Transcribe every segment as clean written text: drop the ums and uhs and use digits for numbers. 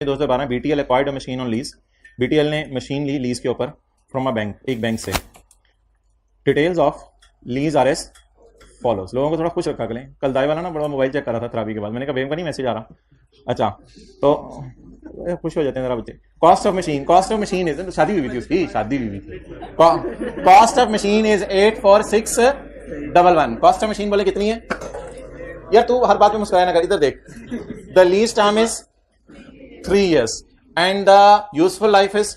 2012 BTL acquired machine on lease. BTL ने machine ली lease के ऊपर फ्रॉम अ बैंक, एक बैंक से। Details of lease R S follows. लोगों को थोड़ा खुश रखा करें। कल दाई वाला ना बड़ा मोबाइल चेक कर रहा था थेरापी के बाद, मैंने कहा बेम का नहीं मैसेज आ रहा। अच्छा तो खुश हो जाते हैं जरा बच्चे। कॉस्ट ऑफ मशीन इज, शादी हुई थी उसकी, शादी हुई थी। Cost of machine is 84611। Cost of machine बोले कितनी है यार, तू हर बात में मुस्कुराया ना कर, इधर देख। The lease term is 3 years and the useful life is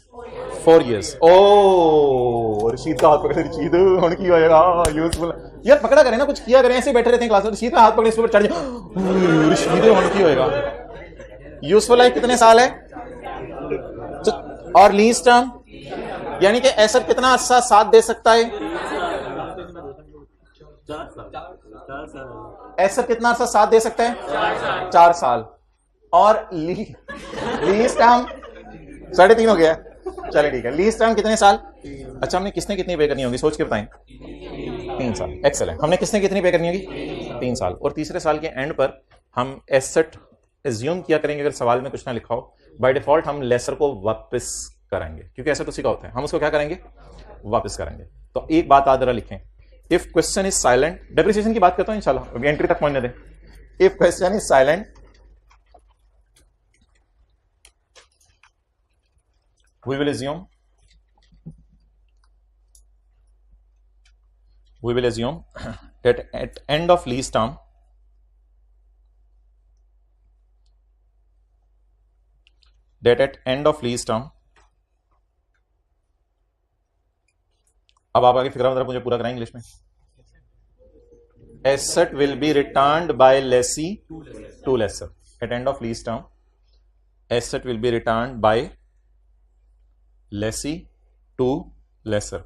4 years. Oh, Rashid का हाथ पकड़े, रशीद हुन की होएगा यूजफुल। यार पकड़ा करें ना, कुछ किया करें, ऐसे बैठे रहते हैं क्लास में, रशीद का हाथ पकड़े इस पर चढ़ जाए, रशीद हुन की होएगा। यूजफुल लाइफ कितने साल है? और लीज टर्म यानी कि एसेट कितना अच्छा साथ दे सकता है? एसेट कितना अच्छा साथ दे सकता है? 4 साल। और लीज टर्म 3.5 हो गया। चले ठीक है, लीज टर्म कितने साल? अच्छा, हमने किसने कितनी पे करनी होगी सोच के बताएं। 3 साल। एक्सेलेंट। हमने किसने कितनी पे करनी होगी? 3 साल। और तीसरे साल के एंड पर हम एसेट एज्यूम किया करेंगे, अगर सवाल में कुछ ना लिखा हो, बाय डिफॉल्ट हम लेसर को वापस कराएंगे, क्योंकि एसेट उसी का होता है। हम उसको क्या करेंगे? वापस करेंगे। तो एक बात याद जरा लिखें, if question is silent, depreciation की बात करता हूं इंशाल्लाह, अभी एंट्री तक पहुंचने दें। If question is silent, we will assume that at end of lease term अब आप आगे फिक्र मुझे पूरा कराएं इंग्लिश में। asset will be returned by lessee to lessor at end of lease term. Asset will be returned by lessee to lessor.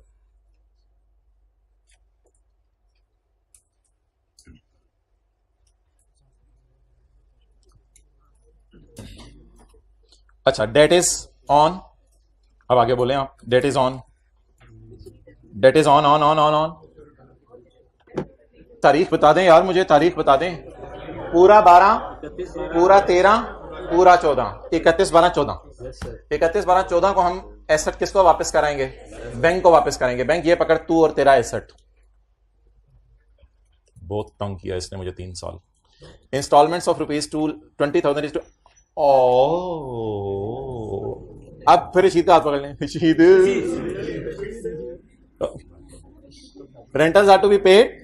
अच्छा, date is on. अब आगे बोले आप, date is on, date is on on on on on. तारीख बता दें यार, मुझे तारीख बता दें। पूरा 12, पूरा 13, पूरा 14, 31/12/14। 31/12/14 को हम एसेट किसको वापस कराएंगे? बैंक को वापस करेंगे। बैंक ये पकड़, तू और तेरा एसेट। बहुत तंग किया इसने मुझे 3 साल। Instalments of ₹20,000 is to. अब फिर रशीद का हाथ पकड़ लें। Rashid, rentals are to be paid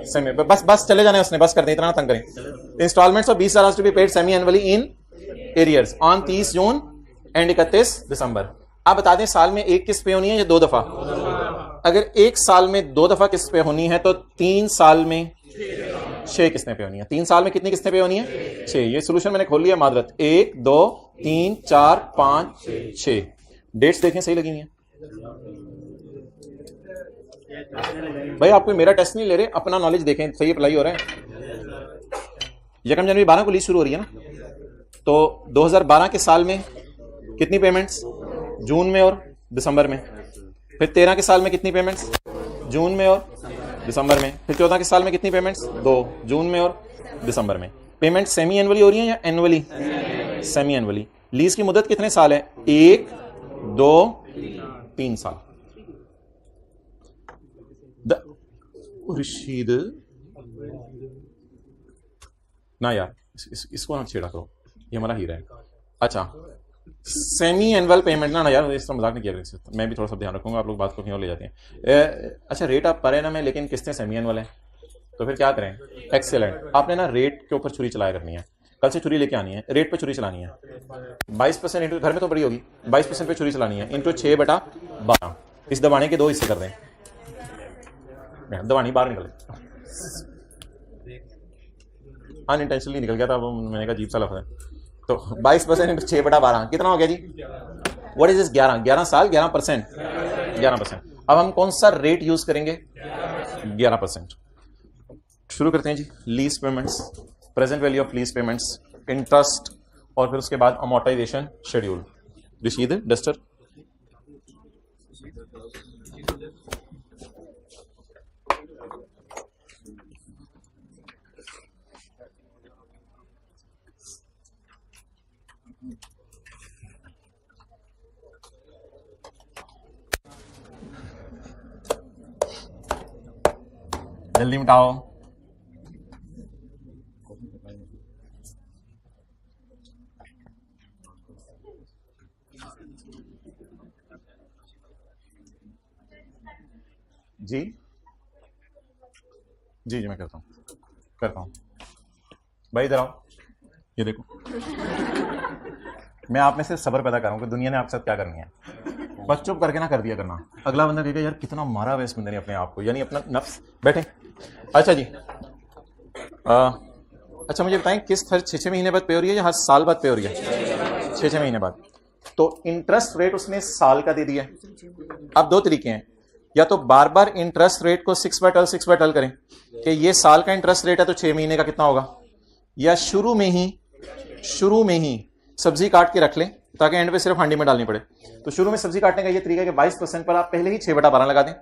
semi. बस चले जाने, उसने बस कर दें, इतना तंग करें। Instalments of 20,000 to be paid semi annually in arrears on 30 June and 31 December. आप बता दें साल में एक किस्त पे होनी है या 2 दफा? अगर एक साल में 2 दफा किस्त पे होनी है तो 3 साल में 6 किस्तें पे होनी है। 3 साल में कितनी किस्तें पे होनी है? 6। ये सोल्यूशन मैंने खोल लिया मादरत। 1 2 3 4 5 6। डेट्स देखें सही लगी हुई है भाई। आपको मेरा टेस्ट नहीं ले रहे, अपना नॉलेज देखें सही अप्लाई हो रहा है। 1 जनवरी 12 को लीज शुरू हो रही है ना, तो 2012 के साल में कितनी पेमेंट्स? जून में और दिसंबर में। फिर 13 के साल में कितनी पेमेंट्स? जून में और दिसंबर में। फिर 14 के साल में कितनी पेमेंट्स? 2, जून में और दिसंबर में। पेमेंट सेमी एनुअली हो रही है या एनुअली? Semi annually. लीज की मुद्दत कितने साल है? 1 2 3 साल। रशीद ना यार, इसको ना छेड़ा करो, ये हमारा हीरा है। अच्छा, सेमी एनुअल पेमेंट ना यार, इस तरह मजाक नहीं किया, मैं भी थोड़ा सा ध्यान रखूंगा, आप लोग बात को कहीं और ले जाते हैं। अच्छा, रेट आप पर एनम है लेकिन किस्तें सेमी एनुअल है, तो फिर क्या करें? एक्सेलेंट। आपने ना रेट के ऊपर छुरी चलाया करनी है, कल से छुरी लेके आनी है, रेट पे छुरी चलानी है। 22% इंटू, घर में तो बड़ी होगी, 22% पे छुरी चलानी है, इंटू 6/12। इस दबाने के 2 हिस्से कर दें, दबानी बाहर निकल अनइंटेंशनली निकल गया था, वो मैंने कहा अजीब सा लफ्ज़ है। तो 22% इंटू 6/12 कितना हो गया जी? What is this? 11 साल 11%। 11%। अब हम कौन सा रेट यूज करेंगे? 11%। शुरू करते हैं जी। Lease payments, present value of lease payments, interest, और फिर उसके बाद अमोर्टाइजेशन शेड्यूल। रशीद डस्टर। जल्दी मिटाओ। जी जी जी मैं करता हूं भाई, इधर आओ। ये देखो, मैं आप में से सब्र पैदा कर रहा हूं कि दुनिया ने आपके साथ क्या करनी है। बस चुप करके ना कर दिया करना। अगला बंदा कहेगा यार कितना मारा हुआ इस बंदे ने अपने आप को, यानी अपना नफ्स। बैठे। अच्छा जी, अच्छा मुझे बताएं किस्त हर 6 महीने बाद पे हो रही है या हर साल बाद पे हो रही है? 6 महीने बाद। तो इंटरेस्ट रेट उसने साल का दे दिया है। अब दो तरीके हैं, या तो बार बार इंटरेस्ट रेट को 6/12 करें कि ये साल का इंटरेस्ट रेट है तो 6 महीने का कितना होगा, या शुरू में ही सब्जी काट के रख लें ताकि एंड पे सिर्फ हांडी में डालनी पड़े। तो शुरू में सब्जी काटने का ये तरीका है कि 22% पर आप पहले ही 6/12 लगा दें।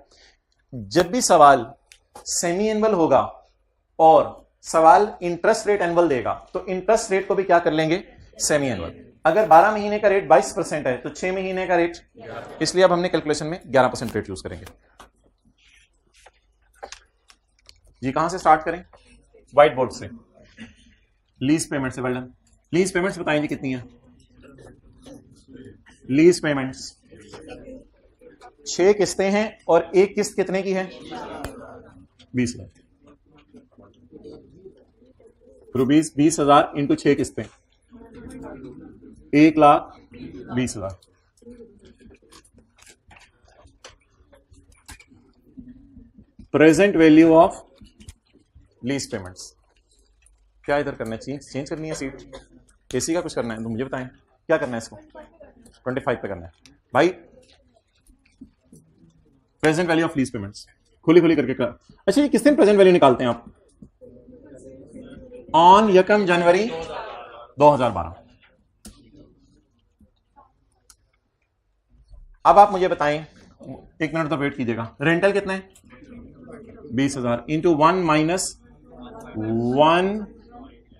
जब भी सवाल सेमी एनुअल होगा और सवाल इंटरेस्ट रेट एनुअल देगा तो इंटरेस्ट रेट को भी क्या कर लेंगे, सेमी एनुअल। अगर 12 महीने का रेट 22% है तो 6 महीने का रेट, इसलिए अब हमने कैलकुलेशन में 11% रेट यूज करेंगे। जी कहां से स्टार्ट करें? व्हाइट बोर्ड से, लीज पेमेंट से। Well done. लीज पेमेंट्स बताएं जी कितनी है? लीज पेमेंट्स 6 किस्तें हैं और एक किस्त कितने की है? 20,000 रुपीज। 20,000 इंटू 6 किस्तें, 1,20,000। Present value of lease payments. क्या इधर करना चाहिए? चेंज करनी है सीट, एसी का कुछ करना है तो मुझे बताएं क्या करना है। इसको 25 पे करना है भाई। Present value of lease payments खुली करके कर। अच्छा ये किस दिन प्रेजेंट वैल्यू निकालते हैं आप? ऑन 1 जनवरी 2012। अब आप मुझे बताएं, 1 मिनट तो वेट कीजिएगा। रेंटल कितना है? 20,000 into 1 minus 1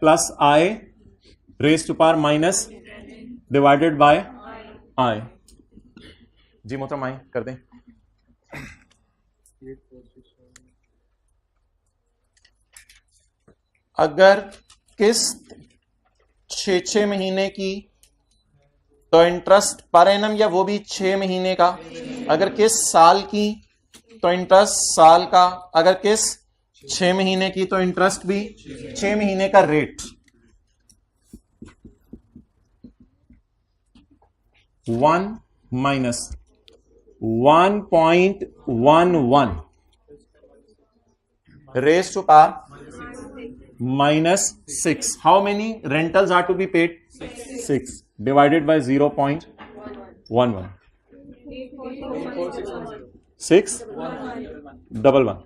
plus i raise to power minus divided by i. जी मोहतरम आई कर दें। अगर किस्त 6 महीने की तो इंटरेस्ट पर एनम या वो भी 6 महीने का। अगर किस्त साल की तो इंटरेस्ट साल का। अगर किस्त 6 महीने की तो इंटरेस्ट भी 6 महीने का rate. 1 minus 1.11 raise to power minus 6. How many rentals are to be paid? 6 divided by 0.11. 611.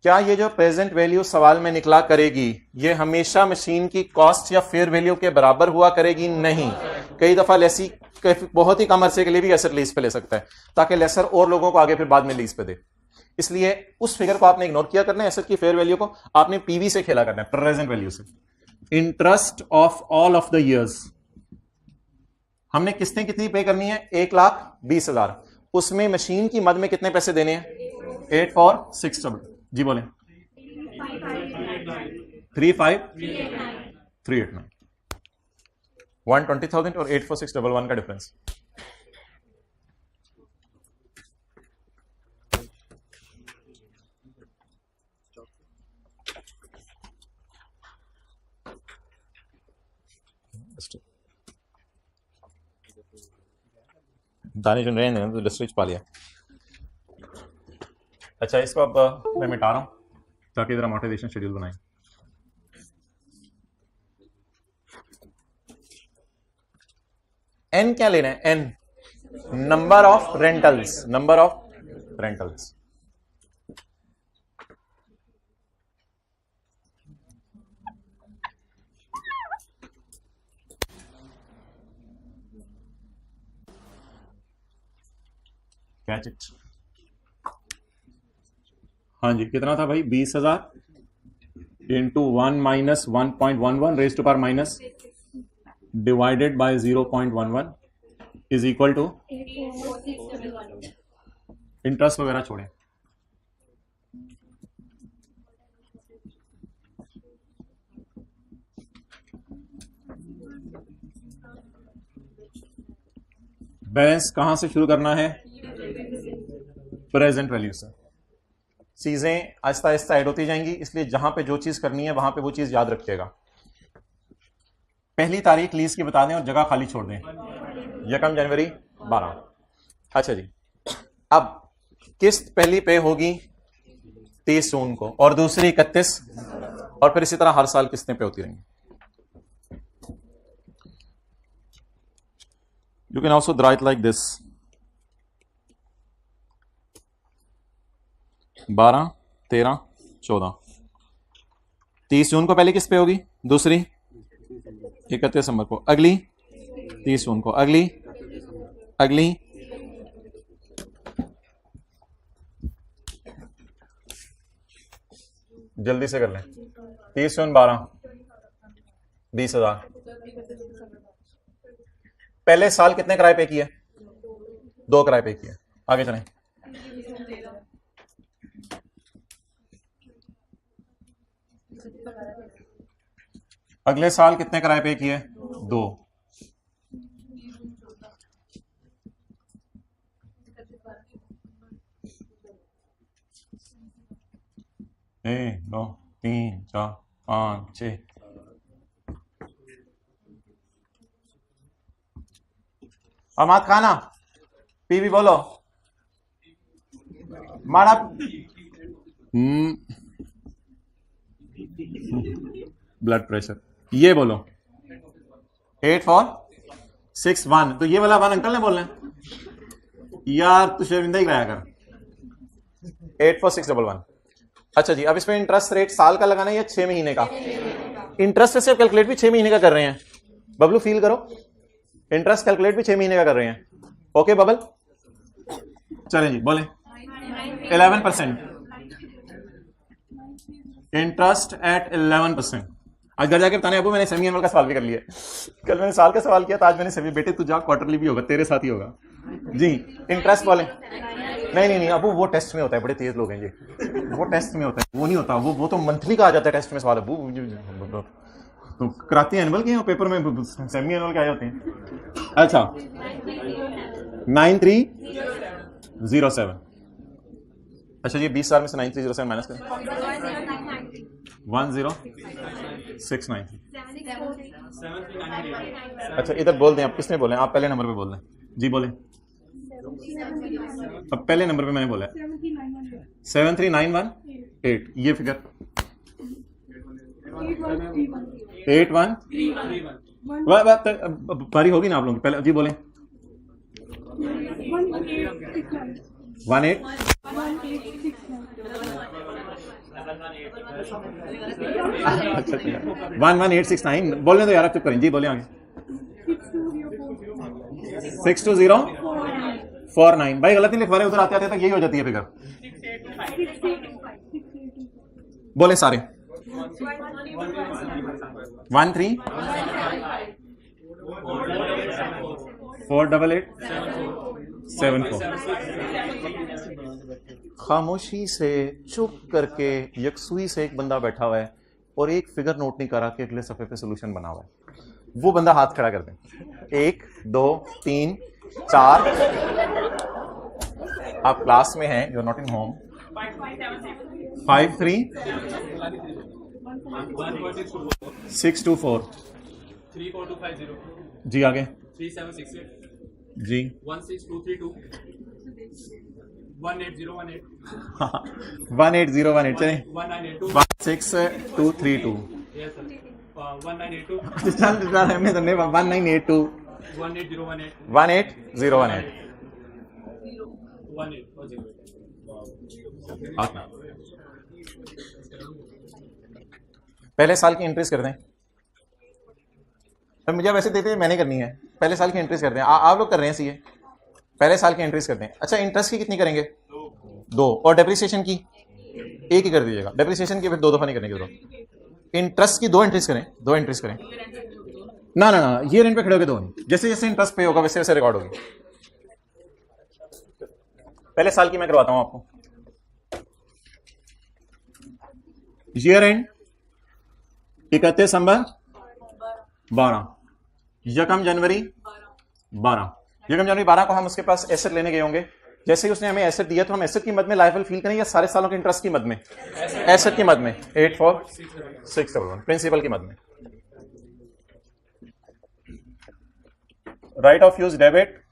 क्या ये जो प्रेजेंट वैल्यू सवाल में निकला करेगी ये हमेशा मशीन की कॉस्ट या फेयर वैल्यू के बराबर हुआ करेगी? नहीं। कई दफा लेसी बहुत ही कम अरसे के लिए भी एसेट लीज पे ले सकता है ताकि लेसर और लोगों को आगे फिर बाद में लीज पे दे। इसलिए उस फिगर को आपने इग्नोर किया करना है। एसेट की फेयर वैल्यू को आपने पीवी से खेला करना है, प्रेजेंट वैल्यू से। Interest of all of the years हमने किस्तें कितनी पे करनी है? 1,20,000। उसमें मशीन की मद में कितने पैसे देने हैं? 8,4,6. जी बोले 3,5,389. 120,000 और 8,4,611 का डिफरेंस। दाने जो रहे हैं तो डिस्ट्रिक्ट पा लिया। अच्छा इसको अब मैं मिटा रहा हूं ताकि जरा मोटिवेशन शेड्यूल बनाएं। एन क्या लेना है? N number of rentals. Number of rentals catch it. हाँ जी कितना था भाई? 20,000 into 1 minus 1.11 raise to power minus divided by 0.11 is equal to. Interest वगैरह छोड़ें, बैलेंस कहां से शुरू करना है? प्रेजेंट वैल्यू से। चीजें आहिस्ता आहिस्ता ऐड होती जाएंगी, इसलिए जहां पे जो चीज करनी है वहां पे वो चीज याद रखिएगा। पहली तारीख लीज की बता दें और जगह खाली छोड़ दें। 1 जनवरी 12। अच्छा जी, अब किस्त पहली पे होगी 30 जून को और दूसरी 31, और फिर इसी तरह हर साल किस्तें पे होती रहेंगी। You can also draw it like this. 12, 13, 14। 30 जून को पहली किस्त पे होगी, दूसरी 31 दिसंबर को, अगली 30 जून को, अगली जल्दी से कर लें। 30 जून 12, 20,000। पहले साल कितने किराए पे किए? 2 किराए पे किए। आगे चलें। अगले साल कितने किराए पे किए? 2। एक, 2, 3, 4, 5, 6। अहमद खाना पीवी बोलो। मारा ब्लड प्रेशर, ये बोलो। 8, 4, 6, 1। तो ये वाला 1 अंकल ने बोलना है यार, तू शर्मिंदा ही कराया कर। 8, 4, 6, 1, 1। अच्छा जी, अब इसमें इंटरेस्ट रेट साल का लगाना है या 6 महीने का? इंटरेस्ट से कैलकुलेट भी 6 महीने का कर रहे हैं। बबलू फील करो, इंटरेस्ट कैलकुलेट भी 6 महीने का कर रहे हैं। ओके बबल, चलें जी बोले। 11% इंटरेस्ट एट 11%। आज घर जाके बताने अबू मैंने सेमी एनुअल का सवाल भी कर लिया। कल मैंने साल का सवाल किया था, आज मैंने सेमी। बेटे तू जा, क्वार्टरली भी होगा, तेरे साथ ही होगा जी। इंटरेस्ट बोले। नहीं अबू वो टेस्ट में होता है, बड़े तेज लोग हैं जी, वो टेस्ट में होता है, वो नहीं होता, वो तो मंथली का आ जाता है टेस्ट में सवाल। अबू तो कराती है एनुअल के पेपर में, सेमी एनुअल के आए होते हैं। अच्छा 9307। अच्छा जी, 20,000 में से 9307 माइनस करें। 10693। अच्छा इधर बोल दें, आप किसने बोले? आप पहले नंबर पे बोल दें जी, बोले। अब पहले नंबर पे मैंने बोला 73918। ये फिगर 81 बारी होगी ना आप लोगों की। पहले जी बोले। 18 अच्छा 11869 बोलने तो यार, आप चुप करें जी, बोले आगे। 62049। भाई गलत नहीं लिखवा रहे, उधर आते आते तक यही हो जाती है फिगर। बोले सारे 13 48874। खामोशी से चुप करके यकसुई से एक बंदा बैठा हुआ है और एक फिगर नोट नहीं करा कि अगले सफे पे सोल्यूशन बना हुआ है। वो बंदा हाथ खड़ा कर दें। 1, 2, 3, 4। आप क्लास में हैं, you are not in home. 5, 3, 624। 34250 जी आगे 3768 जी 16232 18018 18018 चले 1982 16232। yes sir 1982 हमने तो नहीं 1982 18018 18018। 18 पहले साल की एंट्रीज कर दें। तो मुझे वैसे देते हैं, मैंने करनी है। पहले साल की एंट्रीज कर दें। आप लोग कर रहे हैं सीए, पहले साल की एंट्रीज कर दें। अच्छा इंटरेस्ट की कितनी करेंगे? 2। और डेप्रिसिएशन की 1 ही कर दीजिएगा। डेप्रिसिएशन की फिर 2 दफा नहीं करने की जरूरत। इंटरेस्ट की 2 एंट्रीज करें, 2 एंट्रीज करें। ना ये रेंट पे खड़े होकर 2 नहीं, जैसे जैसे इंटरेस्ट पे होगा वैसे वैसे रिकॉर्ड होगी। पहले साल की मैं करवाता हूं आपको। ईयर एंड 31 दिसंबर 12, 1 जनवरी 12। ये कम जनवरी 12 को हम उसके पास एसेट लेने गए होंगे, जैसे ही उसने हमें एसेट दिया तो हम एसेट की मद में लाइबल फील करेंगे या सारे सालों के इंटरेस्ट की मद में? एसेट की मद में 84611 प्रिंसिपल की मद में। राइट ऑफ यूज डेबिट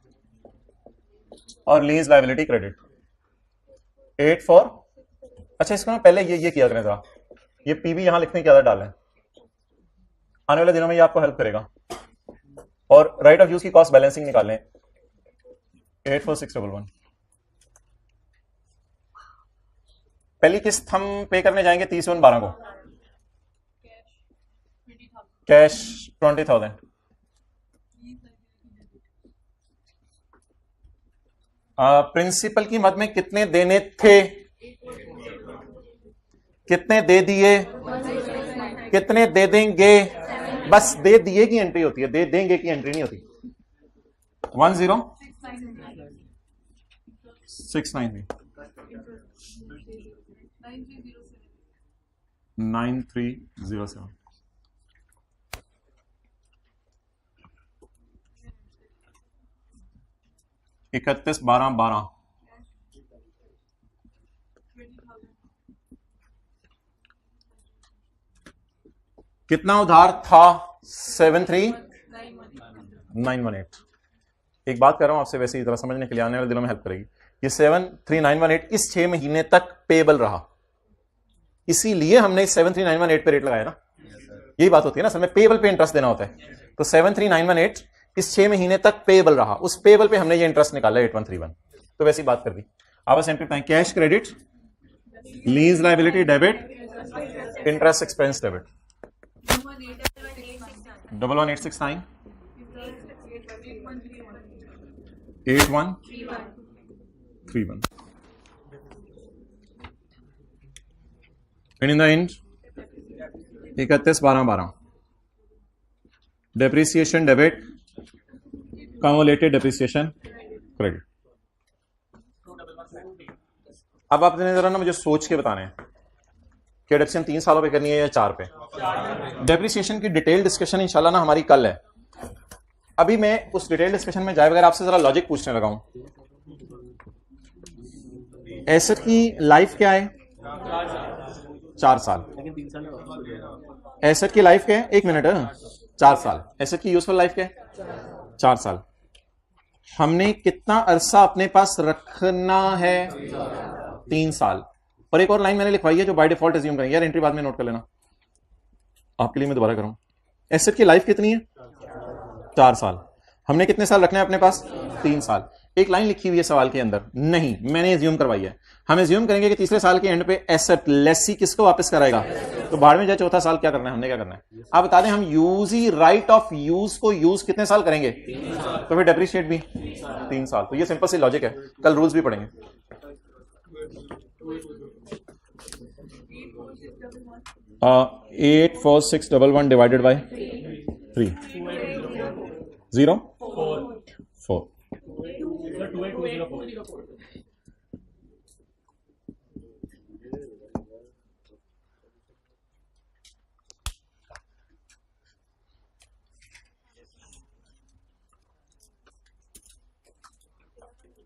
और लीज लाइबिलिटी क्रेडिट 84। अच्छा इसको ना पहले ये किया करें जरा, ये पीबी यहां लिखने की आदत डालें, आने वाले दिनों में ये आपको हेल्प करेगा। और राइट ऑफ यूज की कॉस्ट बैलेंसिंग निकालें 84611। पहली किस्त हम पे करने जाएंगे 30/12 को, कैश 20,000। प्रिंसिपल की मद में कितने देने थे, कितने दे दिए, कितने दे देंगे? बस दे दिए की एंट्री होती है, दे देंगे की एंट्री नहीं होती। 10693 9307 31/12/12 कितना उधार था? 73918। एक बात कर रहा हूं आपसे, वैसे ही जरा समझने के लिए, आने वाले दिनों में हेल्प करेगी। ये 73918 इस 6 महीने तक पेबल रहा, इसीलिए हमने 73918 पे रेट लगाया ना। यही बात होती है ना, असल में पेबल पे इंटरेस्ट देना होता है। तो 73918 इस 6 महीने तक पेबल रहा, उस पेबल पे हमने ये इंटरेस्ट निकाला 8131। तो वैसी बात कर दी। अब बस एंट्री बताएं, cash credit, lease liability debit, interest expense debit 11869 8131 and in the end 31/12/12 depreciation debit, cumulated depreciation credit. अब आपने जरा ना मुझे सोच के बताना है कि एडप्शन 3 सालों पे करनी है या 4 पे। डेप्रिसिएशन की डिटेल डिस्कशन इंशाल्लाह ना हमारी कल है। अभी मैं उस डिटेल डिस्कशन में जाए बगैर आपसे जरा लॉजिक पूछने लगा हूं। एसेट की लाइफ क्या है? 4 साल। एसेट की लाइफ क्या है? 1 मिनट, 4 साल। एसेट की यूजफुल लाइफ क्या है? 4 साल। हमने कितना अरसा अपने पास रखना है? 3 साल। और एक और लाइन मैंने लिखवाई है जो बाय डिफॉल्ट एज्यूम करेंगे, यार एंट्री बाद में नोट कर लेना, आपके लिए मैं दोबारा करूं। एसेट की लाइफ कितनी है? 4 साल। हमने कितने साल रखने हैं अपने पास? 3 साल। एक लाइन लिखी हुई है सवाल के अंदर, नहीं मैंने एज्यूम करवाई है। हम एज्यूम करेंगे कि तीसरे साल के एंड पे एसेट लेसी किसको वापस कराएगा? तो भाड़ में जाए चौथा साल क्या करना है, हमने क्या करना है? आप बता दें, हम use he right of use को यूज कितने साल करेंगे? तो फिर डेप्रिशिएट भी 3 साल। तो ये सिंपल सी लॉजिक है, कल रूल्स भी पढ़ेंगे। 84611 डिवाइडेड बाय 3 0 4।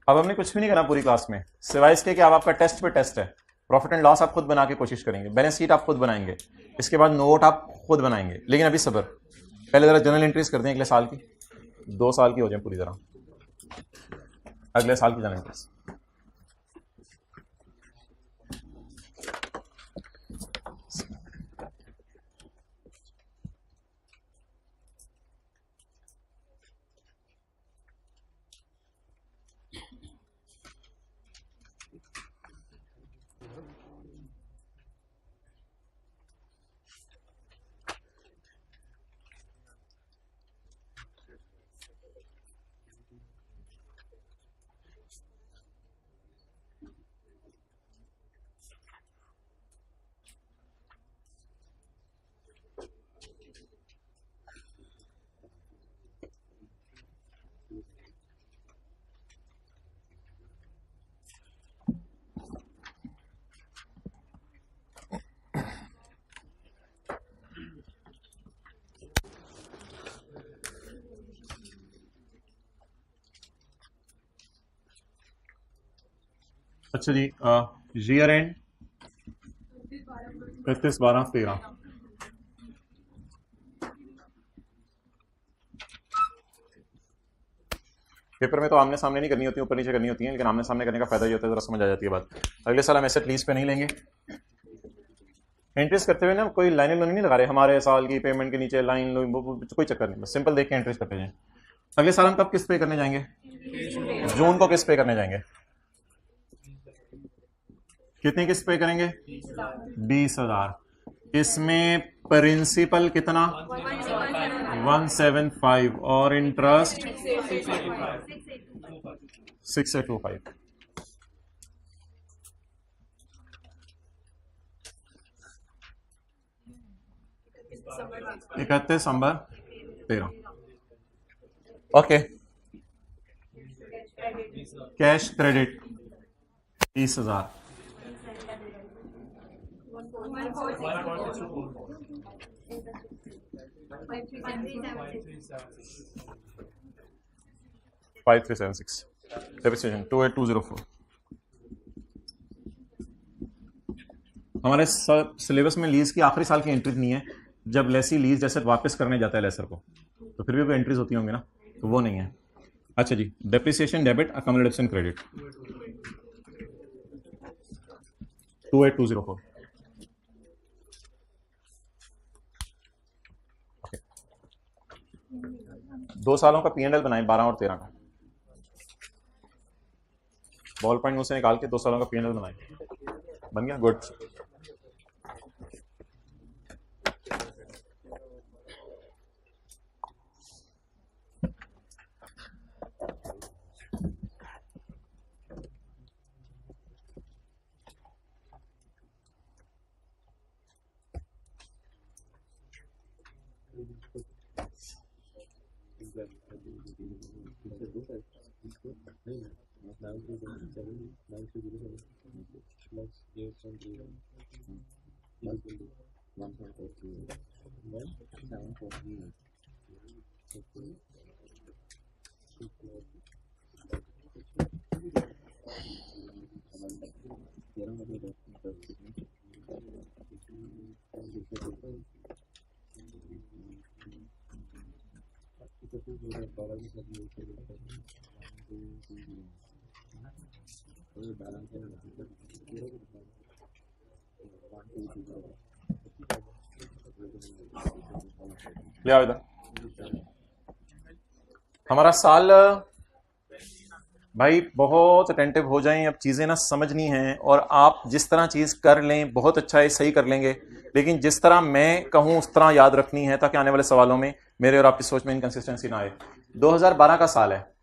अब हमने कुछ भी नहीं करना पूरी क्लास में, सिवाय इसके कि अब आपका टेस्ट पे टेस्ट है। प्रॉफिट एंड लॉस आप खुद बना के कोशिश करेंगे, बैलेंस शीट आप खुद बनाएंगे, इसके बाद नोट आप खुद बनाएंगे। लेकिन अभी सब्र, पहले जरा जनरल एंट्रीज करते हैं अगले साल की, 2 साल की हो जाए पूरी तरह, अगले साल की जनरल एंट्रीज। अच्छा जी, ईयर एंड 31/12/13। पेपर में तो आमने सामने नहीं करनी होती, ऊपर नीचे करनी होती है, लेकिन आमने सामने करने का फायदा ये होता है, जरा समझ आ जाती है बात। अगले साल हम एसेट लीज पे नहीं लेंगे। एंट्रीज करते हुए ना कोई लाइन नहीं लगा रहे, हमारे साल की पेमेंट के नीचे लाइन कोई चक्कर नहीं, बस सिंपल देख के एंट्रीज करते जाएं। अगले साल हम कब किस्त पे करने जाएंगे? जून को किस्त पे करने जाएंगे। कितनी किस्त पे करेंगे? 20,000। इसमें प्रिंसिपल कितना? 175 और इंटरेस्ट 625। 31 दिसंबर 13। Okay, cash credit 30,000। Five 376 depreciation 28204। हमारे सिलेबस में लीज की आखिरी साल की एंट्री नहीं है। जब लेसी लीज एसेट वापस करने जाता है लेसर को, तो फिर भी कोई एंट्रीज होती होंगी ना, तो वो नहीं है। अच्छा जी, depreciation debit, accommodation credit 28204। Okay, 2 सालों का P&L बनाए, 12 और 13 का। बॉल पॉइंट मुझसे निकाल के 2 सालों का P&L बनाए, बन गया, गुड। ले आओ इधर। हमारा साल, भाई बहुत अटेंटिव हो जाएं, अब चीजें ना समझनी हैं, और आप जिस तरह चीज कर लें बहुत अच्छा है, सही कर लेंगे, लेकिन जिस तरह मैं कहूं उस तरह याद रखनी है, ताकि आने वाले सवालों में मेरे और आपकी सोच में इनकंसिस्टेंसी ना आए। 2012 का साल है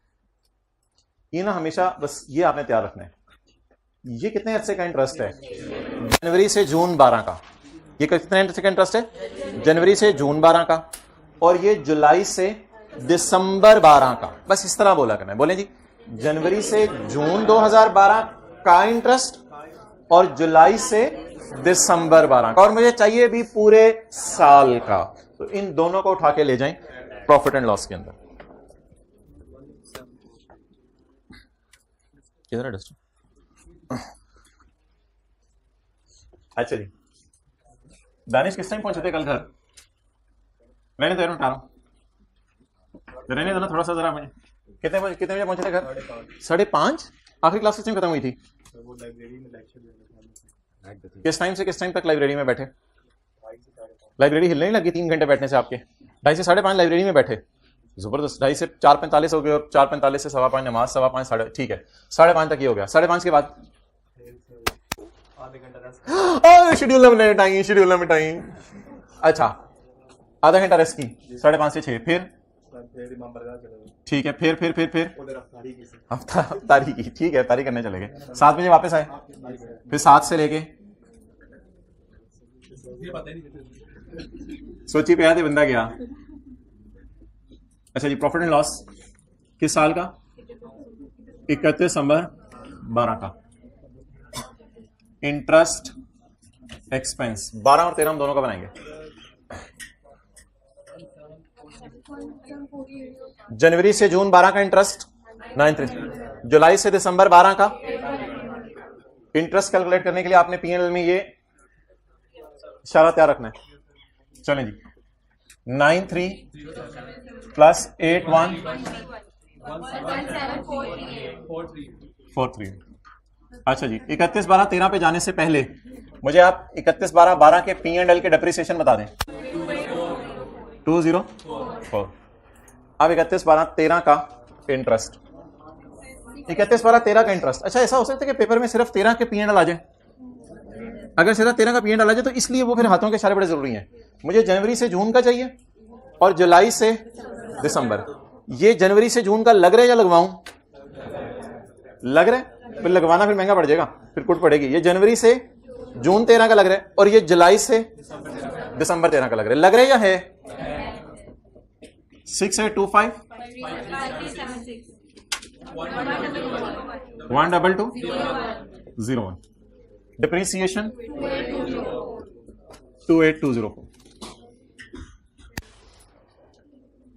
ये ना, हमेशा बस ये आपने तैयार रखना है। ये कितने अर्से का इंटरेस्ट है? जनवरी से जून 12 का। ये कितने अर्से का इंटरेस्ट है? जनवरी से जून 12 का। और ये जुलाई से दिसंबर 12 का। बस इस तरह बोला करना है, बोले जी, जनवरी से जून 2012 का इंटरेस्ट और जुलाई से दिसंबर 12 का, और मुझे चाहिए भी पूरे साल का। तो इन दोनों को उठा के ले जाएं प्रॉफिट एंड लॉस के अंदर। किधर है डस्टर? अच्छा जी, दानिश किस टाइम पहुंचे थे कल घर? रहने दो, उठा रहा हूं, रहने दो ना थोड़ा सा जरा। मुझे कितने बजे पहुंचे थे घर? 5:30। आखिरी क्लास किस टाइम खत्म हुई थी? किस टाइम से किस टाइम तक लाइब्रेरी में बैठे? लाइब्रेरी हिलने नहीं लगी 3 घंटे बैठने से आपके? 2:30 से 5:30 लाइब्रेरी में बैठे, जबरदस्त। 2:30 से 4:45 हो गए, और 4:45 से 5:15 नमाज, 5:15 साढ़े, ठीक है, 5:30 तक ही हो गया। 5:30 के बाद शेड्यूल में टाइम। अच्छा, आधा घंटा रेस्ट की, 5:30 से 6, फिर ठीक है, फिर अफ्तारी की, ठीक है, अफ्तारी करने चले गए। 7 बजे वापस आए, फिर 7 से लेके सोची पे आते बंदा गया। अच्छा जी, प्रॉफिट एंड लॉस किस साल का? 31 दिसंबर 12 का। इंटरेस्ट एक्सपेंस 12 और 13 हम दोनों का बनाएंगे। जनवरी से जून 12 का इंटरेस्ट 9, जुलाई से दिसंबर 12 का इंटरेस्ट कैलकुलेट करने के लिए आपने पीएनएल में ये इशारा तैयार रखना है। चलें जी, 93 प्लस 81 43। अच्छा जी, 31/12/13 पे जाने से पहले मुझे आप 31/12/12 के पीएनएल के डेप्रिसिएशन बता दें। 204। अब 31/12/13 का इंटरेस्ट, 31/12/13 का इंटरेस्ट। अच्छा, ऐसा हो सकता है कि पेपर में सिर्फ 13 के पीएनएल आ जाए। अगर सिर्फ 13 का पीएनएल आ जाए तो इसलिए वो फिर हाथों के इशारे बड़े जरूरी हैं। मुझे जनवरी से जून का चाहिए और जुलाई से दिसंबर। ये जनवरी से जून का लग रहा है या लगवाऊं? लग रहा है, फिर लगवाना फिर महंगा पड़ जाएगा, फिर कुट पड़ेगी। ये जनवरी से जून 13 का लग रहा है और ये जुलाई से दिसंबर 13 का लग रहा है। लग रहा है या है? 6825 12201 डिप्रिसिएशन 28204।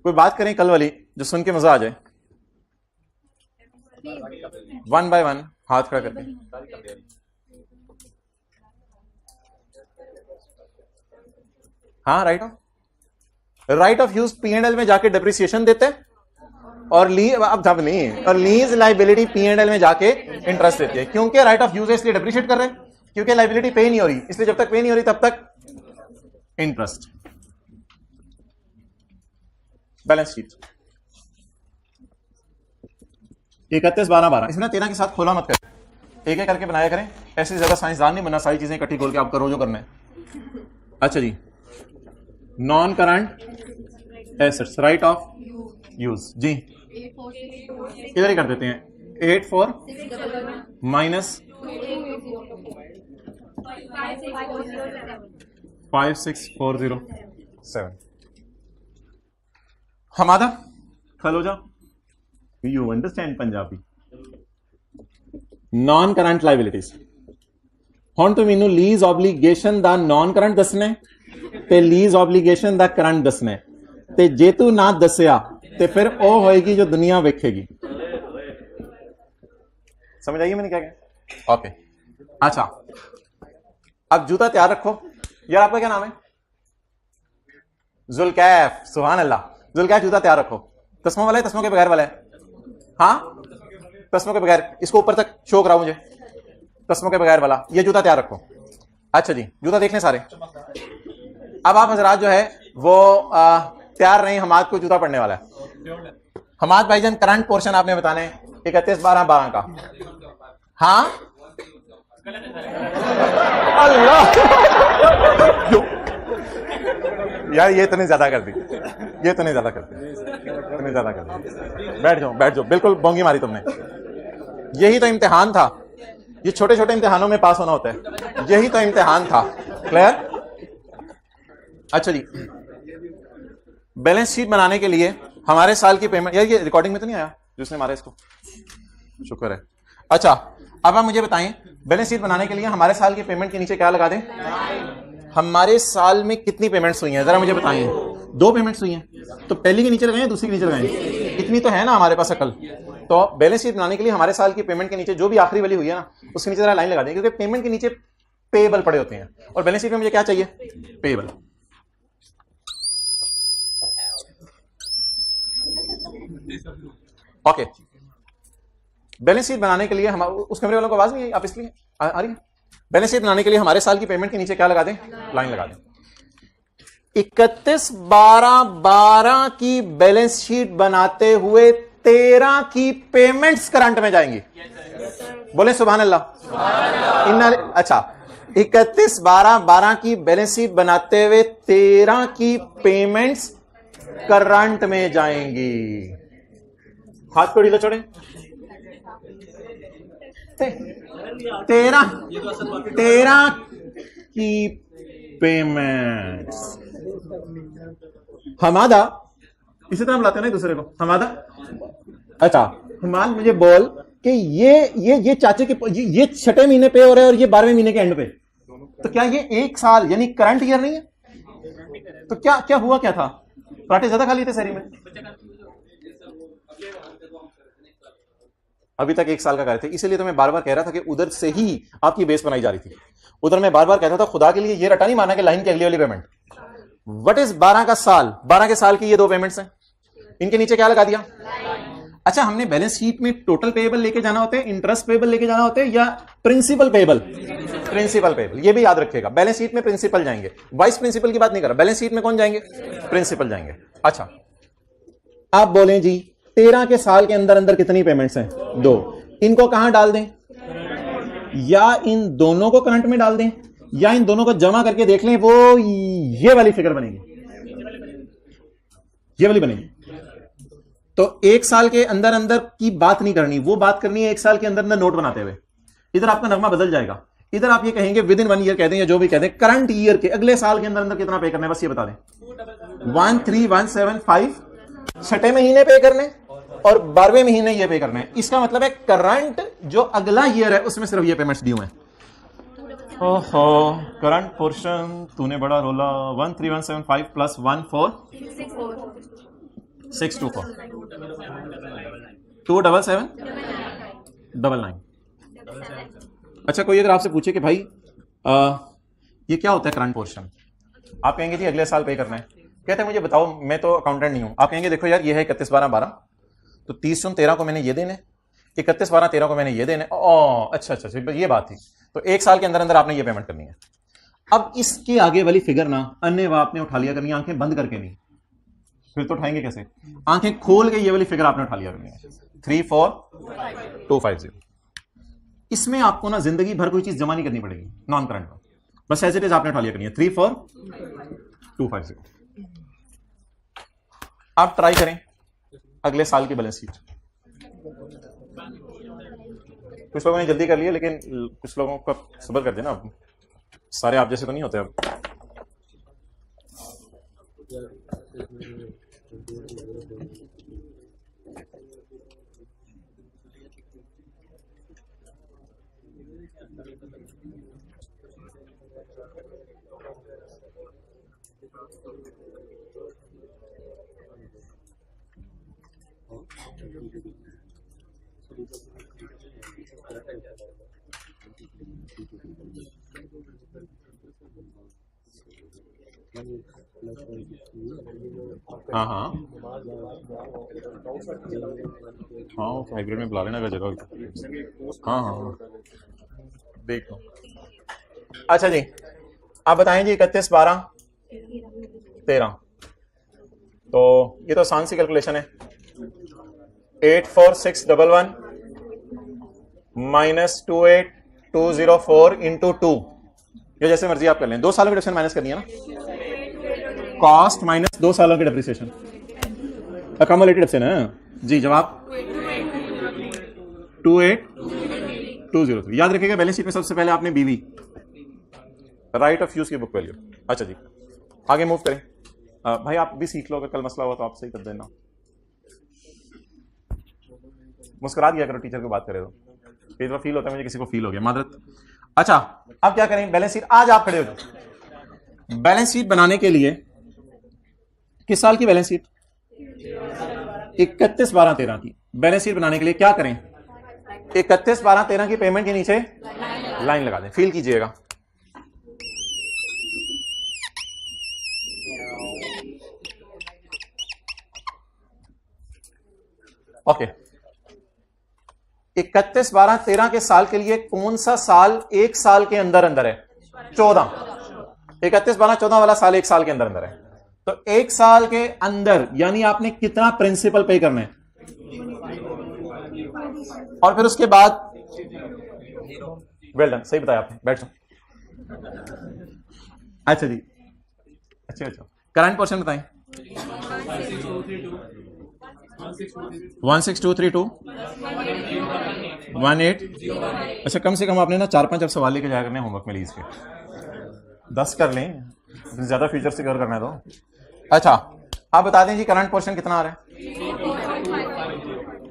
कोई बात करें कल वाली जो सुन के मजा आ जाए। 1 बाय 1 हाथ खड़ा करके। हाँ, राइट ऑफ यूज पीएनएल में जाके डिप्रिसिएशन देते हैं और अब जब नहीं, और लीज लाइबिलिटी पीएनएल में जाके इंटरेस्ट देती है। क्योंकि राइट ऑफ यूज है इसलिए डिप्रिशिएट कर रहे हैं, क्योंकि लाइबिलिटी पे नहीं हो रही, इसलिए जब तक पे नहीं हो रही तब तक इंटरेस्ट। बैलेंस शीट 31/12/12, इसमें 13 के साथ खोला मत करें, एक एक करके बनाया करें। ऐसे ज्यादा साइंसदान नहीं बनना, सारी चीजें इकट्ठी खोल के आप करो जो करना है। अच्छा जी, non current assets, right of use जी इधर ही कर देते हैं। 84 माइनस 56407। हमादा खलो जाओ, you understand Punjabi. Non current liabilities हुण तो मैनू लीज ऑब्लीगेशन दा नॉन करंट दसना ते लीज ऑब्लीगेशन दा करंट दसना ते जे तू ना दसिया ते फिर वो होएगी जो दुनिया वेखेगी। समझ आइए मैंने क्या कहा? ओके। अच्छा, अब जूता तैयार रखो। यार आपका क्या नाम है? जुल्कैफ। सुभान अल्लाह। जुल्कैफ, जूता तैयार रखो। तस्मों वाला है, तस्मों के बगैर वाला है? हाँ, तस्मों के बगैर। इसको ऊपर तक शो कराओ मुझे, तस्मों के बगैर वाला। ये जूता तैयार रखो। अच्छा जी, जूता देख लें सारे। अब आप हजरात जो है वो तैयार नहीं, हमाद को जूता पड़ने वाला है। हमाद भाईजान, करंट पोर्शन आपने बताना है 31/12/12 का। हाँ, अल्लाह यार, ये तो नहीं ज्यादा कर दी, ये तो नहीं ज्यादा कर दी, इतनी ज्यादा कर दी। बैठ जाओ, बैठ जाओ, बिल्कुल बोंगी मारी तुमने। यही तो इम्तिहान था, ये छोटे छोटे इम्तिहानों में पास होना होता है, यही तो इम्तिहान था। क्लियर? अच्छा जी, बैलेंस शीट बनाने के लिए हमारे साल की पेमेंट, यार ये रिकॉर्डिंग में तो नहीं आया जिसने मारा इसको? शुक्र है। अच्छा, अब आप मुझे बताएं, बैलेंस शीट बनाने के लिए हमारे साल की पेमेंट के नीचे क्या लगा दें? हमारे साल में कितनी पेमेंट्स हुई हैं जरा मुझे बताएं। 2 पेमेंट्स हुई हैं, तो पहली के नीचे लगाएं, दूसरी के नीचे लगाएं? इतनी तो है ना हमारे पास अकल। तो बैलेंस शीट बनाने के लिए हमारे साल की पेमेंट के नीचे जो भी आखिरी वाली हुई है ना, उसके नीचे जरा लाइन लगा दें, क्योंकि पेमेंट के नीचे पेएबल पड़े होते हैं और बैलेंस शीट में मुझे क्या चाहिए? पेएबल। ओके, बैलेंस शीट बनाने के लिए हम, उस कमरे वालों को आवाज नहीं आई, आप इसलिए आ रही है? बैलेंस शीट बनाने के लिए हमारे साल की पेमेंट के नीचे क्या लगा दें? लाइन लगा दें। 31/12/12 की बैलेंस शीट बनाते हुए 13 की पेमेंट्स करंट में जाएंगी। बोले सुभान अल्लाह। अच्छा, 31/12/12 की बैलेंस शीट बनाते हुए 13 की पेमेंट्स करंट में जाएंगी। हाथ को ढीला छोड़ें। 13 की पेमेंट्स। हमादा, इसी तरह हम लाते हैं ना दूसरे को, हमादा। अच्छा, हमाद मुझे बोल कि ये चाचे के ये 6ठे महीने पे हो रहे हैं और ये 12वें महीने के एंड पे, तो क्या ये 1 साल यानी करंट ईयर नहीं है? तो क्या क्या हुआ, क्या था? पराठे ज्यादा खा लिए थे शहरी में? अभी तक 1 साल का कर रहे थे, इसीलिए तो मैं बार बार कह रहा था कि उधर से ही आपकी बेस बनाई जा रही थी। उधर मैं बार बार कहता था खुदा के लिए ये रटा नहीं माना कि लाइन की अगली वाली पेमेंट। व्हाट इज 12 का साल, 12 के साल की ये 2 पेमेंट्स हैं, इनके नीचे क्या लगा दिया? अच्छा, हमने बैलेंस शीट में टोटल पेएबल लेके जाना होता है, इंटरेस्ट पेएबल लेके जाना होता है, या प्रिंसिपल पेएबल? Principal payable. ये भी याद रखिएगा, बैलेंस शीट में प्रिंसिपल जाएंगे, वाइस प्रिंसिपल की बात नहीं कर रहा, बैलेंस शीट में कौन जाएंगे? प्रिंसिपल जाएंगे। अच्छा, आप बोलें जी 13 के साल के अंदर अंदर कितनी पेमेंट्स हैं? 2। इनको कहां डाल दें? या इन दोनों को करंट में डाल दें, या इन दोनों को जमा करके देख लें, वो ये वाली फिगर बनेगी, ये वाली बनेगी। तो 1 साल के अंदर अंदर की बात नहीं करनी, वो बात करनी है 1 साल के अंदर अंदर नोट बनाते हुए। इधर आपका नगमा बदल जाएगा, इधर आप ये कहेंगे विद इन 1 ईयर कह दें या जो भी कह दें, करंट ईयर के अगले साल के अंदर अंदर कितना पे करना है, बस ये बता दें। 13175 छठे महीने पे करने और 12वें महीने ये पे करना है। इसका मतलब है करंट जो अगला ईयर है उसमें सिर्फ ये पेमेंट्स ड्यू हैं। ओहो, करंट पोर्शन तूने बड़ा रोला। 13175 प्लस 14624 27799। अच्छा, कोई अगर आपसे पूछे कि भाई ये क्या होता है करंट पोर्शन, आप कहेंगे जी अगले साल पे करना है। कहते हैं मुझे बताओ, मैं तो अकाउंटेंट नहीं हूं। आप कहेंगे देखो यार ये है 31/12/12, तो 30/13 को मैंने ये देने, 31/12/13 को मैंने ये देने। अच्छा अच्छा अच्छा, ये बात थी। तो 1 साल के अंदर अंदर आपने ये पेमेंट करनी है। अब इसके आगे वाली फिगर ना अन्य आपने उठा लिया करनी है, आंखें बंद करके नहीं, फिर तो उठाएंगे कैसे? आंखें खोल के ये वाली फिगर आपने उठा लिया करनी है, 34250। इसमें आपको ना जिंदगी भर कोई चीज जमा नहीं करनी पड़ेगी नॉन करंट में, बस एज इट इज आपने उठा लिया करनी है, 34250। आप ट्राई करें अगले साल की बैलेंस शीट। कुछ लोगों ने जल्दी कर लिया, लेकिन कुछ लोगों का सब्र कर देना, सारे आप जैसे तो नहीं होते अब। हाँ हाँ हाँ, हाइब्रिड में बुला लेना अगर जगह। हाँ हाँ देख लो। अच्छा जी, आप बताएं जी 31/12/13, तो ये तो आसान सी कैलकुलेशन है। 84611 माइनस 28204 इंटू 2, ये जैसे मर्जी आप कर लें। 2 सालों की डिप्रेशन माइनस करनी है ना, कॉस्ट माइनस 2 सालों की डिप्रिसिएशन, अकम्युलेटेड डिप्रेशन है जी। जवाब 28203। याद रखिएगा बैलेंस शीट में सबसे पहले आपने बीवी, राइट ऑफ यूज की बुक वैल्यू। अच्छा जी, आगे मूव करें। भाई आप भी सीख लो, अगर कल मसला हुआ तो आप सही कर देना। मुस्कुरा दिया करो टीचर को बात करे तो, कई दफा फील होता है मुझे किसी को फील हो गया, मादरत। अच्छा, अब क्या करें, बैलेंस शीट। आज आप खड़े हो जाओ। बैलेंस शीट बनाने के लिए किस साल की बैलेंस शीट? 31/12/13 की बैलेंस शीट बनाने के लिए क्या करें? 31/12/13 की पेमेंट के नीचे लाइन लगा दें, फील कीजिएगा। ओके, 31/12/13 के साल के लिए कौन सा साल 1 साल के अंदर अंदर है? 14। 31/12/14 वाला साल 1 साल के अंदर अंदर है। तो 1 साल के अंदर यानी आपने कितना प्रिंसिपल पे करना है, और फिर उसके बाद वेल डन, सही बताया आपने, बैठ जाओ। अच्छा जी, अच्छा करंट पोर्शन बताएं। 16232 18। अच्छा, कम से कम आपने ना 4-5 अब सवाल लेके जाया करने होमवर्क में लीज के, 10 कर लें, ज्यादा फ्यूचर से कवर करना है तो। अच्छा, आप बता दें जी करंट पोर्शन कितना आ रहा है?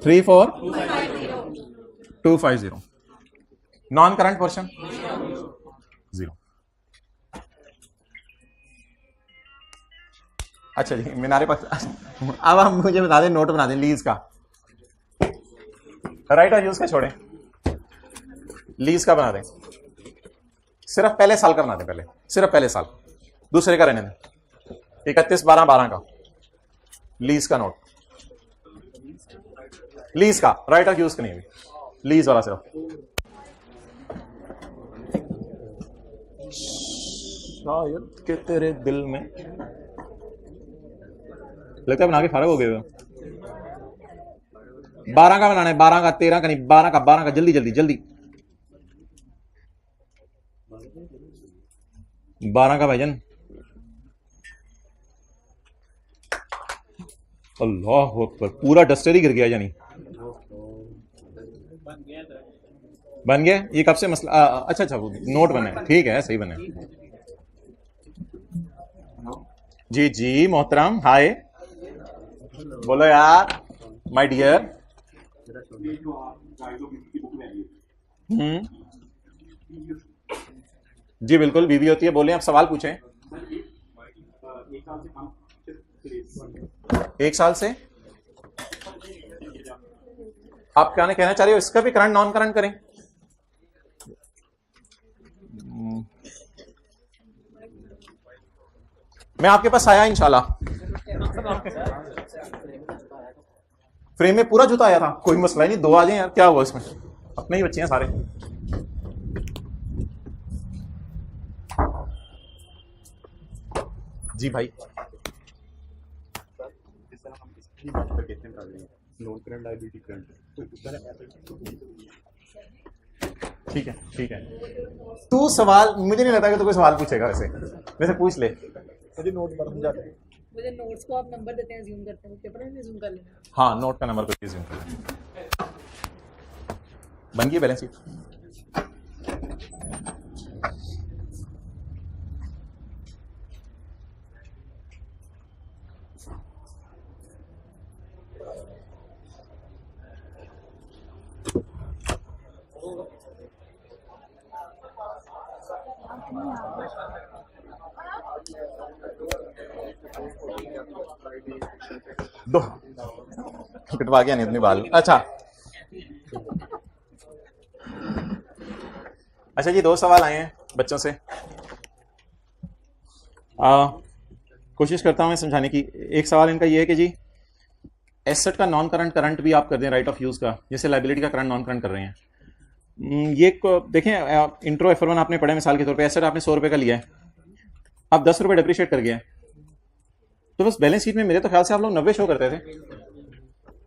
34250। Non current portion 0। अच्छा जी, मीनारे पास। अब आप मुझे बता दें, नोट बना दें लीज का। राइट ऑफ यूज का छोड़ें, लीज का बना दें, सिर्फ पहले साल का बना दें, पहले सिर्फ पहले साल, दूसरे का रहने दें। 31/12/12 का लीज का नोट, लीज का, राइट ऑफ यूज का नहीं, लीज वाला सिर्फ। शायद के तेरे दिल में, लगता है बना के फारग हो गए। 12 का बनाना है, 12 का, 13 का नहीं, 12 का, 12 का, जल्दी जल्दी जल्दी। 12 का भाईजान। अल्लाह अकबर, पूरा डस्टर ही गिर गया यानी। बन गया, ये कब से मसला? अच्छा अच्छा, वो नोट बने, ठीक है, सही बने। जी जी मोहतरम, हाय, बोलो यार माय डियर। जी बिल्कुल, बीवी होती है। बोले, आप सवाल पूछें। 1 साल से आप क्या कहना चाह रहे हो? इसका भी करंट नॉन करंट करें? मैं आपके पास आया इंशाल्लाह, फ्रेम में पूरा जूता आया था, कोई मसला ही नहीं, 2 आ जाए यार, क्या हुआ इसमें, अपने ही बच्चे हैं सारे। जी भाई, ठीक है ठीक है। तू सवाल, मुझे नहीं लगता कि तू कोई सवाल पूछेगा, वैसे पूछ ले। मुझे नोट्स को आप नंबर देते हैं, ज़ूम करते हैं, पेपर में ज़ूम कर लेना। हाँ, नोट का नंबर को ज़ूम कर लेना। बन गई बैलेंस शीट? दो कटवा गया नहीं अपने बाल। अच्छा अच्छा, ये 2 सवाल आए हैं बच्चों से, कोशिश करता हूं मैं समझाने की। एक सवाल इनका ये है कि जी एसेट का नॉन करंट करंट भी आप कर दें राइट ऑफ यूज का, जैसे लाइबिलिटी का करंट नॉन करंट कर रहे हैं। ये देखें, इंट्रो F1 आपने पढ़ा, मिसाल के तौर पे एसेट आपने 100 रुपए का लिया है, अब 10 रुपए डेप्रिशिएट कर गया, तो बस बैलेंस शीट में मेरे तो ख्याल से आप लोग 90 शो करते थे,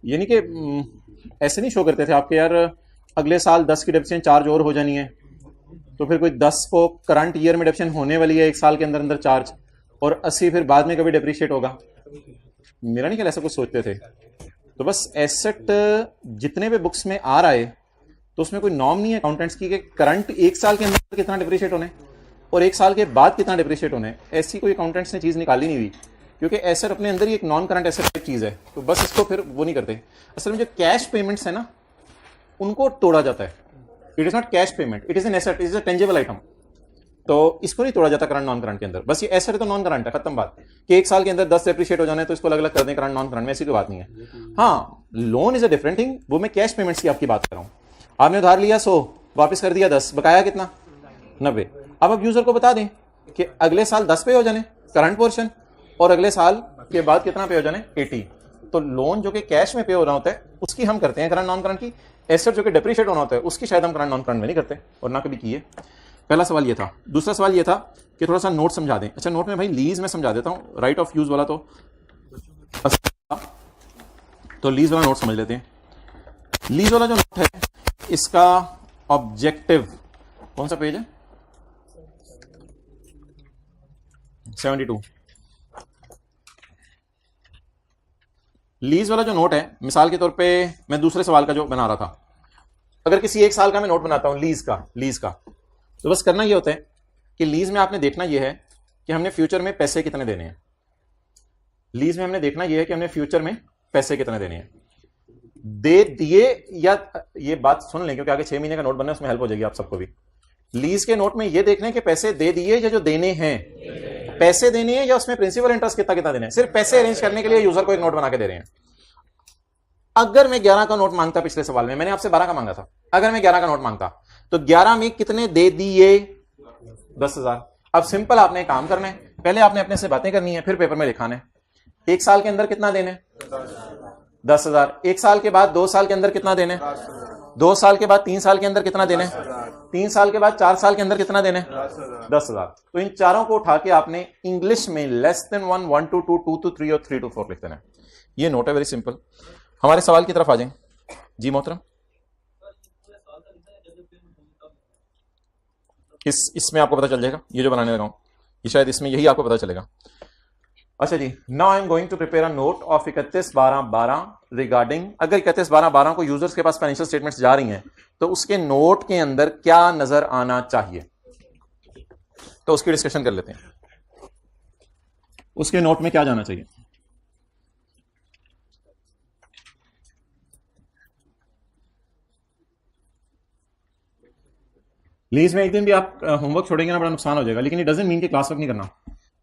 यानी कि ऐसे नहीं शो करते थे आपके यार अगले साल 10 की डेप्रिसिएशन चार्ज और हो जानी है, तो फिर कोई 10 को करंट ईयर में डेप्रिसिएशन होने वाली है 1 साल के अंदर अंदर चार्ज, और 80 फिर बाद में कभी डेप्रिशिएट होगा। मेरा नहीं ख्याल ऐसा कुछ सोचते थे। तो बस एसेट जितने भी बुक्स में आ रहा है तो उसमें कोई नॉर्म नहीं है अकाउंटेंट्स की कि करंट 1 साल के अंदर कितना डेप्रिशिएट होने और 1 साल के बाद कितना डेप्रिशिएट होने, ऐसी कोई अकाउंटेंट्स ने चीज़ निकाली नहीं हुई, क्योंकि एसेट अपने अंदर ही एक नॉन करंट एसेट टाइप चीज़ है, तो बस इसको फिर वो नहीं करते। असल में जो कैश पेमेंट्स है ना, उनको तोड़ा जाता है। It is not cash payment, it is an asset, it is a tangible item, तो इसको नहीं तोड़ा जाता करंट नॉन करंट के अंदर। बस ये एसेट है तो नॉन करंट है, खत्म बात। कि 1 साल के अंदर 10 डेप्रिशिएट हो जाने तो इसको अलग अलग कर दें करंट नॉन करंट में, ऐसी कोई बात नहीं है। हाँ, loan is a different thing, वो मैं कैश पेमेंट्स की आपकी बात कर रहा हूँ। आपने उधार लिया 100, वापस कर दिया 10, बकाया कितना 90। अब आप यूजर को बता दें कि अगले साल 10 पे हो जाने करंट पोर्शन, और अगले साल के बाद कितना पे हो जाने 80। तो लोन जो कि कैश में पे हो रहा होता है उसकी हम करते हैं करंट नॉन करंट की, एसेट जो कि डेप्रिशिएट होना होता है उसकी शायद हम करंट नॉन करंट में नहीं करते और ना कभी किए। पहला सवाल ये था। दूसरा सवाल ये था कि थोड़ा सा नोट समझा दें। अच्छा, नोट में भाई लीज में समझा देता हूँ, राइट ऑफ यूज वाला तो लीज वाला नोट समझ लेते हैं। लीज वाला जो नोट है इसका ऑब्जेक्टिव कौन सा पेज है? 72। लीज वाला जो नोट है, मिसाल के तौर पे मैं दूसरे सवाल का जो बना रहा था, अगर किसी 1 साल का मैं नोट बनाता हूं लीज का, तो बस करना ये होता है कि लीज में आपने देखना ये है कि हमने फ्यूचर में पैसे कितने देने हैं। लीज में हमने देखना ये है कि हमने फ्यूचर में पैसे कितने देने हैं, दे दिए या, ये बात सुन लें क्योंकि आगे 6 महीने का नोट बनना है, उसमें हेल्प हो जाएगी आप सबको भी। लीज के नोट में ये देखना है कि पैसे दे दिए या जो देने हैं, पैसे देने हैं या उसमें प्रिंसिपल इंटरेस्ट कितना कितना देना है। सिर्फ पैसे अरेंज करने के लिए यूजर को एक नोट बना के दे रहे हैं। अगर मैं 11 का नोट मांगता पिछले सवाल में, मैंने आपसे 12 का मांगा था, अगर मैं 11 का नोट मांगता तो 11 में कितने दे दिए? 10,000। अब सिंपल आपने काम करना है, पहले आपने अपने से बातें करनी है, फिर पेपर में लिखाना है। एक साल के अंदर कितना देने? 10,000। एक साल के बाद 2 साल के अंदर कितना देने? 2 साल के बाद 3 साल के अंदर कितना देने? 3 साल के बाद 4 साल के अंदर कितना देने? 10,000। तो इन चारों को उठा के आपने इंग्लिश में <1 1 to 2 2 to 3 और 3 to 4 लिख देना है। ये नोट है, वेरी सिंपल। हमारे सवाल की तरफ आ जाएं जी मोहतरम। इसमें आपको पता चल जाएगा, ये जो बनाने लगा हूं ये शायद इसमें यही आपको पता चलेगा। अच्छा जी, now I am going to prepare a note of 31/12/12 regarding, अगर 31/12/12 को यूजर्स के पास फाइनेंशियल स्टेटमेंट्स जा रही हैं तो उसके नोट के अंदर क्या नजर आना चाहिए, तो उसकी डिस्कशन कर लेते हैं। उसके नोट में क्या जाना चाहिए? प्लीज में एक दिन भी आप होमवर्क छोड़ेंगे ना, बड़ा नुकसान हो जाएगा। लेकिन इट डजंट मीन कि क्लास वर्क नहीं करना।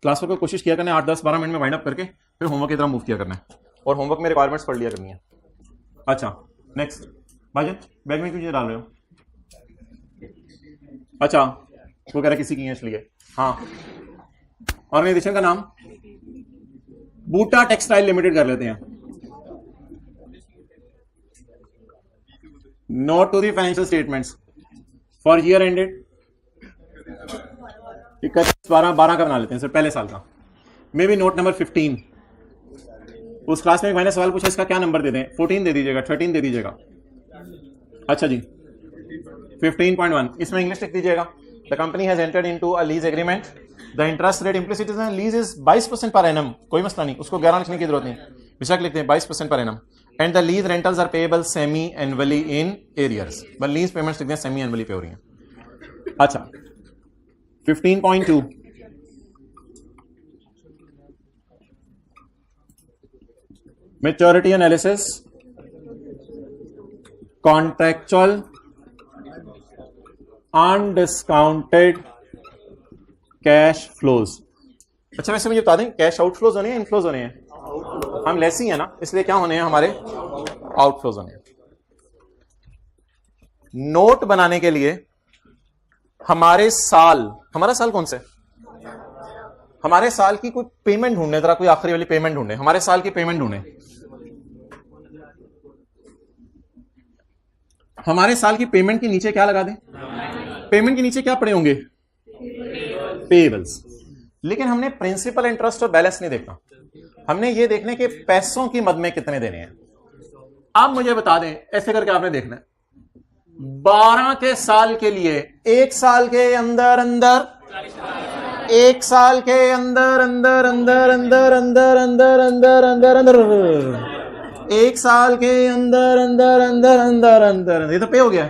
क्लास वर्क को कोशिश किया करना है 8 10 12 मिनट में वाइंड अप करके फिर होमवर्क की तरफ मूव किया करना है, और होमवर्क में रिक्वायरमेंट्स पढ़ लिया करनी है। अच्छा नेक्स्ट, भाईजान बैग में क्यों चीजें डाल रहे हो? अच्छा वो कह रहा किसी की है इसलिए। हाँ, ऑर्गेनाइजेशन का नाम बूटा टेक्सटाइल लिमिटेड कर लेते हैं। Note to the financial statements for year ended 31/12/12 का बना लेते हैं सर, पहले साल का। May be note number 15। उस क्लास में मैंने सवाल पूछा इसका क्या नंबर दे दें? 14 दे दीजिएगा, 13 दे दीजिएगा। अच्छा जी 15.1 इसमें इंग्लिश लिख दीजिएगा। The company has entered into a lease agreement, the interest rate implicit in lease is 22% पर एनम। कोई मसला नहीं, उसको 11 लिखने की जरूरत नहीं, बेशक लिखते हैं 22% पर annum. And the lease rentals are payable semi annually in arrears, but lease payments लिखते हैं सेमी एनुअली पे हो रही हैं। अच्छा 15.2 maturity analysis contractual undiscounted cash flows. अच्छा वैसे मुझे बता दें कैश आउटफ्लोज होने हैं इनफ्लोज होने हैं? हम लेसी है ना, इसलिए क्या होने हैं हमारे? आउटफ्लोज होने हैं। नोट बनाने के लिए हमारा साल कौन से? हमारे साल की कोई पेमेंट ढूंढने, जरा कोई आखिरी वाली पेमेंट ढूंढे, हमारे साल की पेमेंट ढूंढे। हमारे साल की पेमेंट के नीचे क्या लगा दें? पेमेंट के नीचे क्या पड़े होंगे? पेएबल्स। लेकिन हमने प्रिंसिपल इंटरेस्ट और बैलेंस नहीं देखना, हमने ये देखने के पैसों की मद में कितने देने हैं। आप मुझे बता दें, ऐसे करके आपने देखना है 12 के साल के लिए, एक साल के अंदर अंदर, एक साल के अंदर अंदर अंदर अंदर अंदर अंदर अंदर अंदर अंदर, एक साल के अंदर अंदर अंदर अंदर अंदर, ये तो पे हो गया।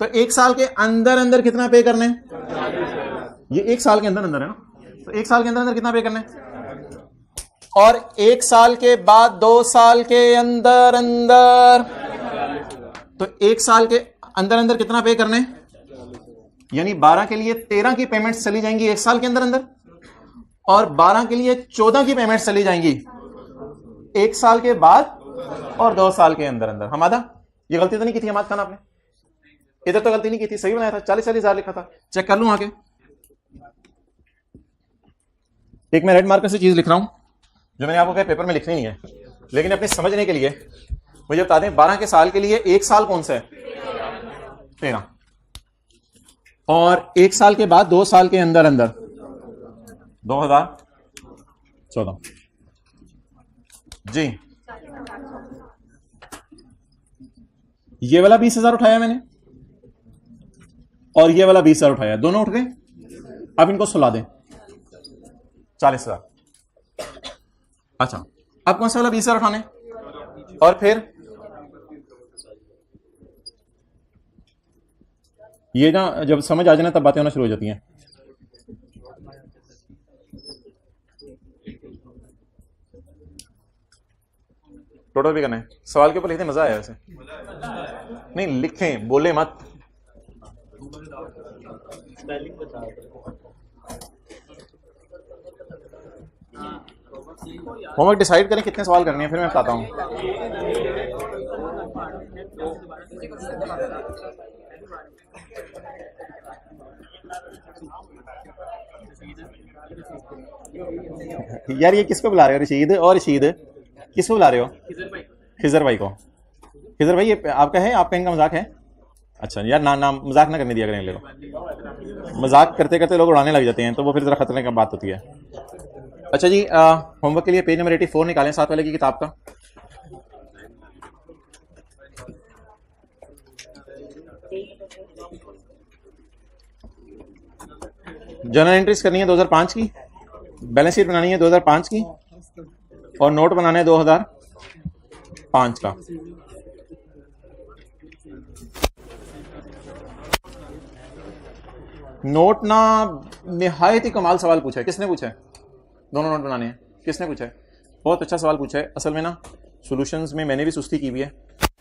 तो एक साल के अंदर अंदर कितना पे करने? ये एक साल के अंदर अंदर है ना, तो एक साल के अंदर अंदर कितना पे करना है? और एक साल के बाद 2 साल के अंदर अंदर, तो एक साल के अंदर अंदर कितना पे करने? यानी 12 के लिए 13 की पेमेंट्स चली जाएंगी एक साल के अंदर अंदर, और 12 के लिए 14 की पेमेंट्स चली जाएंगी एक साल के बाद और 2 साल के अंदर अंदर। हमादा ये गलती तो नहीं की थी हमाद खान आपने? इधर तो गलती नहीं की थी, सही बनाया था, 40-40 हजार लिखा था। चेक कर लूं आगे। एक मैं रेड मार्कर से चीज लिख रहा हूं जो मैंने आपको कहा पेपर में लिखनी नहीं है, लेकिन अपने समझने के लिए मुझे बता दें 12 के साल के लिए एक साल कौन सा है? 13। और एक साल के बाद 2 साल के अंदर अंदर 2014 जी। ये वाला 20,000 उठाया मैंने और ये वाला 20,000 उठाया, दोनों उठ गए। अब इनको सुला दें 40,000। अच्छा अब कौन सा वाला 20,000 उठाने? और फिर ये ना जब समझ आ जाए ना तब बातें होना शुरू हो जाती हैं। टोटल भी करना है, सवाल के ऊपर लिखते मजा आया वैसे। नहीं लिखें, बोले मत। होमवर्क डिसाइड करें कितने सवाल करने हैं, फिर मैं बताता हूं। यार ये किसको बुला रहे हो? रशीद और रशीद किसको बुला रहे हो? खिजर भाई को। खिजर भाई ये आपका है? आपका इनका मजाक है? अच्छा यार ना मजाक ना करने दिया करें लोग, मजाक करते करते लोग उड़ाने लग जाते हैं तो वो फिर जरा खतरने की बात होती है। अच्छा जी, होमवर्क के लिए पेज नंबर 84 निकालें साथ वाले की किताब का। जर्नल एंट्रीज करनी है 2005 की, बैलेंस शीट बनानी है 2005 की, और नोट बनाना है 2005 का। नोट ना निहायत ही कमाल सवाल पूछा है। किसने पूछा है? दोनों नोट बनाने हैं। किसने पूछा है? बहुत अच्छा सवाल पूछा है। असल में ना सॉल्यूशंस में मैंने भी सुस्ती की हुई है।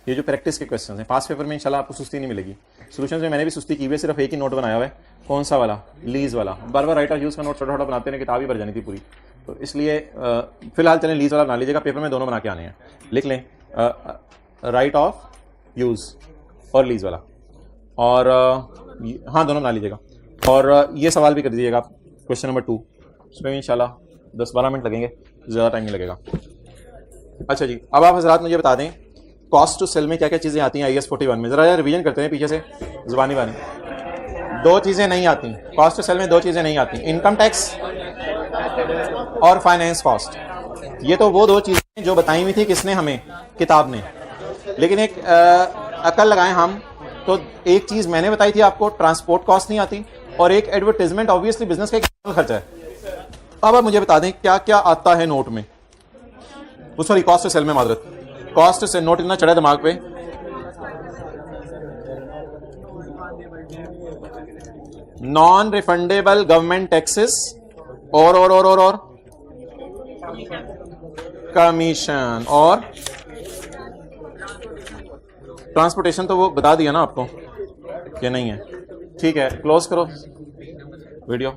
ये जो प्रैक्टिस के क्वेश्चन हैं पास पेपर में इंशाल्लाह आपको सुस्ती नहीं मिलेगी। सॉल्यूशंस में मैंने भी सुस्ती की हुई है, सिर्फ एक ही नोट बनाया हुआ है। कौन सा वाला? लीज वाला। बार बार राइट ऑफ यूज का नोट छोटा छोटा बनाते हैं, किताब ही भर जानी थी पूरी। तो इसलिए फिलहाल चलें लीज वाला बना लीजिएगा, पेपर में दोनों बना के आने हैं। लिख लें राइट ऑफ यूज और लीज वाला, और हाँ दोनों बना लीजिएगा। और ये सवाल भी कर दीजिएगा क्वेश्चन नंबर 2, उसमें भी इंशाल्लाह 10-12 मिनट लगेंगे, ज़्यादा टाइम नहीं लगेगा। अच्छा जी, अब आप हजरात मुझे बता दें कॉस्ट टू सेल में क्या क्या चीज़ें आती हैं IAS 41 में। ज़रा यार रिवीजन करते हैं पीछे से जुबानी बानी। 2 चीज़ें नहीं आती कॉस्ट टू सेल में, 2 चीज़ें नहीं आती, इनकम टैक्स और फाइनेंस कॉस्ट। ये तो वो 2 चीज़ें जो बताई हुई थी किसने? हमें, किताब ने। लेकिन एक अकल लगाएं हम तो एक चीज़ मैंने बताई थी आपको, ट्रांसपोर्ट कॉस्ट नहीं आती, और एक एडवर्टाइजमेंट ऑब्वियसली बिजनेस का एक खर्चा है। अब आप मुझे बता दें क्या क्या आता है नोट में, सॉरी कॉस्ट टू सेल में, मादरत कॉस्ट से नोट इतना चढ़ा दिमाग पे। नॉन रिफंडेबल गवर्नमेंट टैक्सेस और कमीशन और ट्रांसपोर्टेशन। तो वो बता दिया ना आपको कि नहीं है। ठीक है, क्लोज करो वीडियो।